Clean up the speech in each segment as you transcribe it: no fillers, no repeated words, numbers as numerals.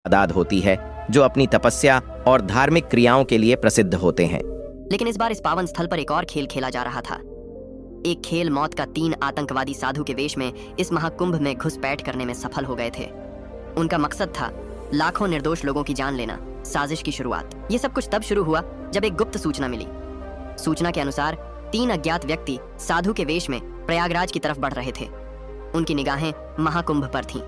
तादाद होती है जो अपनी तपस्या और धार्मिक क्रियाओं के लिए प्रसिद्ध होते हैं। लेकिन इस बार इस पावन स्थल पर एक और खेल खेला जा रहा था। एक खेल मौत का 3 आतंकवादी साधु के वेश में इस महाकुंभ में घुसपैठ करने में सफल हो गए थे। उनका मकसद था लाखों निर्दोष लोगों की जान लेना, साजिश की शुरुआत। ये सब कुछ तब शुरू हुआ जब एक गुप्त सूचना मिली। सूचना के अनुसार 3 अज्ञात व्यक्ति साधु के वेश में प्रयागराज की तरफ बढ़ रहे थे। उनकी निगाहें महाकुंभ पर थीं।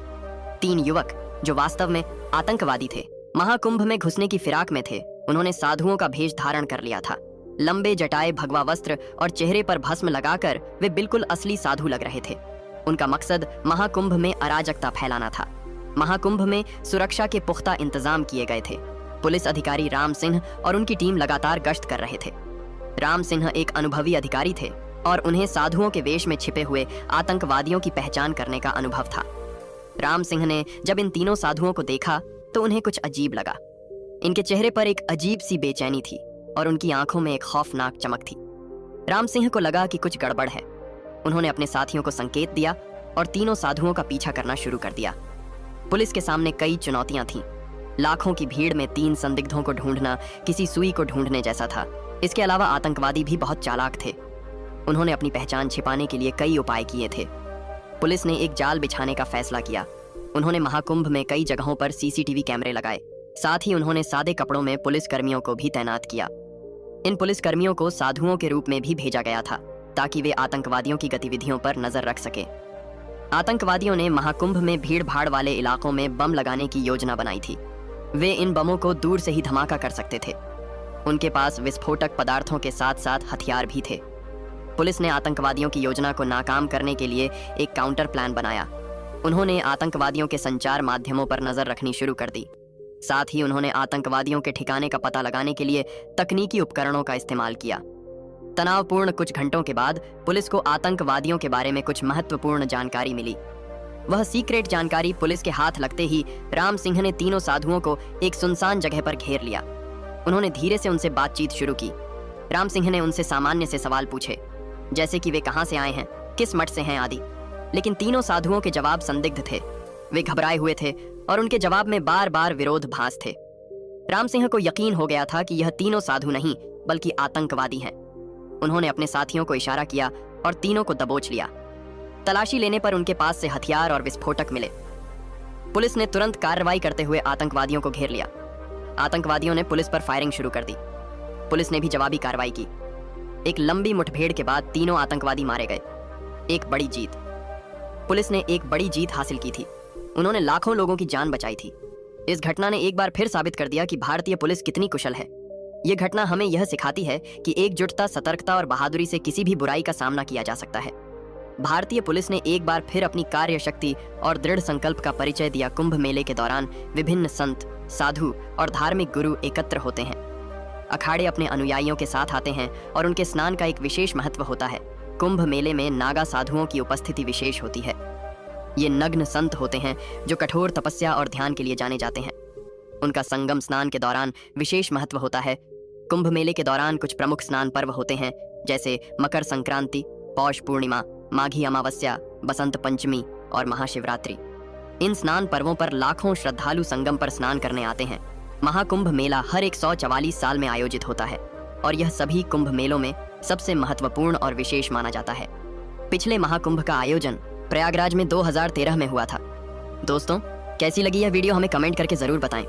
3 युवक जो वास्तव में आतंकवादी थे, महाकुंभ में घुसने की फिराक में थे। उन्होंने साधुओं का भेष धारण कर लिया था। लंबे जटाए, भगवा वस्त्र और चेहरे पर भस्म लगाकर वे बिल्कुल असली साधु लग रहे थे। उनका मकसद महाकुंभ में अराजकता फैलाना था। महाकुंभ में सुरक्षा के पुख्ता इंतजाम किए गए थे। पुलिस अधिकारी राम सिंह और उनकी टीम लगातार गश्त कर रहे थे। राम सिंह एक अनुभवी अधिकारी थे और उन्हें साधुओं के वेश में छिपे हुए आतंकवादियों की पहचान करने का अनुभव था। राम सिंह ने जब इन तीनों साधुओं को देखा तो उन्हें कुछ अजीब लगा। इनके चेहरे पर एक अजीब सी बेचैनी थी और उनकी आंखों में एक खौफनाक चमक थी। राम सिंह को लगा कि कुछ गड़बड़ है। उन्होंने अपने साथियों को संकेत दिया और तीनों साधुओं का पीछा करना शुरू कर दिया। पुलिस के सामने कई चुनौतियां थीं। लाखों की भीड़ में 3 संदिग्धों को ढूंढना किसी सुई को ढूंढने जैसा था। इसके अलावा आतंकवादी भी बहुत चालाक थे। उन्होंने अपनी पहचान छिपाने के लिए कई उपाय किए थे। पुलिस ने एक जाल बिछाने का फैसला किया। उन्होंने महाकुंभ में कई जगहों पर सीसीटीवी कैमरे लगाए। साथ ही उन्होंने सादे कपड़ों में पुलिस कर्मियों को भी तैनात किया। इन पुलिस कर्मियों को साधुओं के रूप में भी भेजा गया था ताकि वे आतंकवादियों की गतिविधियों पर नजर रख सके। आतंकवादियों ने महाकुंभ में भीड़ भाड़ वाले इलाकों में बम लगाने की योजना बनाई थी। वे इन बमों को दूर से ही धमाका कर सकते थे। उनके पास विस्फोटक पदार्थों के साथ साथ हथियार भी थे। पुलिस ने आतंकवादियों की योजना को नाकाम करने के लिए एक काउंटर प्लान बनाया। उन्होंने आतंकवादियों के संचार माध्यमों पर नजर रखनी शुरू कर दी। साथ ही उन्होंने आतंकवादियों के ठिकाने का पता लगाने के लिए तकनीकी उपकरणों का इस्तेमाल किया। तनावपूर्ण कुछ घंटों के बाद पुलिस को आतंकवादियों के बारे में कुछ महत्वपूर्ण जानकारी मिली। वह सीक्रेट जानकारी पुलिस के हाथ लगते ही राम सिंह ने तीनों साधुओं को एक सुनसान जगह पर घेर लिया। उन्होंने धीरे से उनसे बातचीत शुरू की। राम सिंह ने उनसे सामान्य से सवाल पूछे, जैसे कि वे कहाँ से आए हैं, किस मठ से हैं आदि। लेकिन तीनों साधुओं के जवाब संदिग्ध थे। वे घबराए हुए थे और उनके जवाब में बार बार विरोधाभास थे। राम सिंह को यकीन हो गया था कि यह तीनों साधु नहीं बल्कि आतंकवादी हैं। उन्होंने अपने साथियों को इशारा किया और तीनों को दबोच लिया। तलाशी लेने पर उनके पास से हथियार और विस्फोटक मिले। पुलिस ने तुरंत कार्रवाई करते हुए आतंकवादियों को घेर लिया। आतंकवादियों ने पुलिस पर फायरिंग शुरू कर दी। पुलिस ने भी जवाबी कार्रवाई की। एक लंबी मुठभेड़ के बाद तीनों आतंकवादी मारे गए। एक बड़ी जीत। पुलिस ने एक बड़ी जीत हासिल की थी। उन्होंने लाखों लोगों की जान बचाई थी। इस घटना ने एक बार फिर साबित कर दिया कि भारतीय पुलिस कितनी कुशल है। यह घटना हमें यह सिखाती है कि एकजुटता, सतर्कता और बहादुरी से किसी भी बुराई का सामना किया जा सकता है। भारतीय पुलिस ने एक बार फिर अपनी कार्यशक्ति और दृढ़ संकल्प का परिचय दिया। कुंभ मेले के दौरान विभिन्न संत, साधु और धार्मिक गुरु एकत्र होते हैं। अखाड़े अपने अनुयायियों के साथ आते हैं और उनके स्नान का एक विशेष महत्व होता है। कुंभ मेले में नागा साधुओं की उपस्थिति विशेष होती है। ये नग्न संत होते हैं जो कठोर तपस्या और ध्यान के लिए जाने जाते हैं। उनका संगम स्नान के दौरान विशेष महत्व होता है। कुंभ मेले के दौरान कुछ प्रमुख स्नान पर्व होते हैं, जैसे मकर संक्रांति, पौष पूर्णिमा, माघी अमावस्या, बसंत पंचमी और महाशिवरात्रि। इन स्नान पर्वों पर लाखों श्रद्धालु संगम पर स्नान करने आते हैं। महाकुंभ मेला हर 144 साल में आयोजित होता है और यह सभी कुंभ मेलों में सबसे महत्वपूर्ण और विशेष माना जाता है। पिछले महाकुंभ का आयोजन प्रयागराज में 2013 में हुआ था। दोस्तों, कैसी लगी यह वीडियो हमें कमेंट करके जरूर बताएं।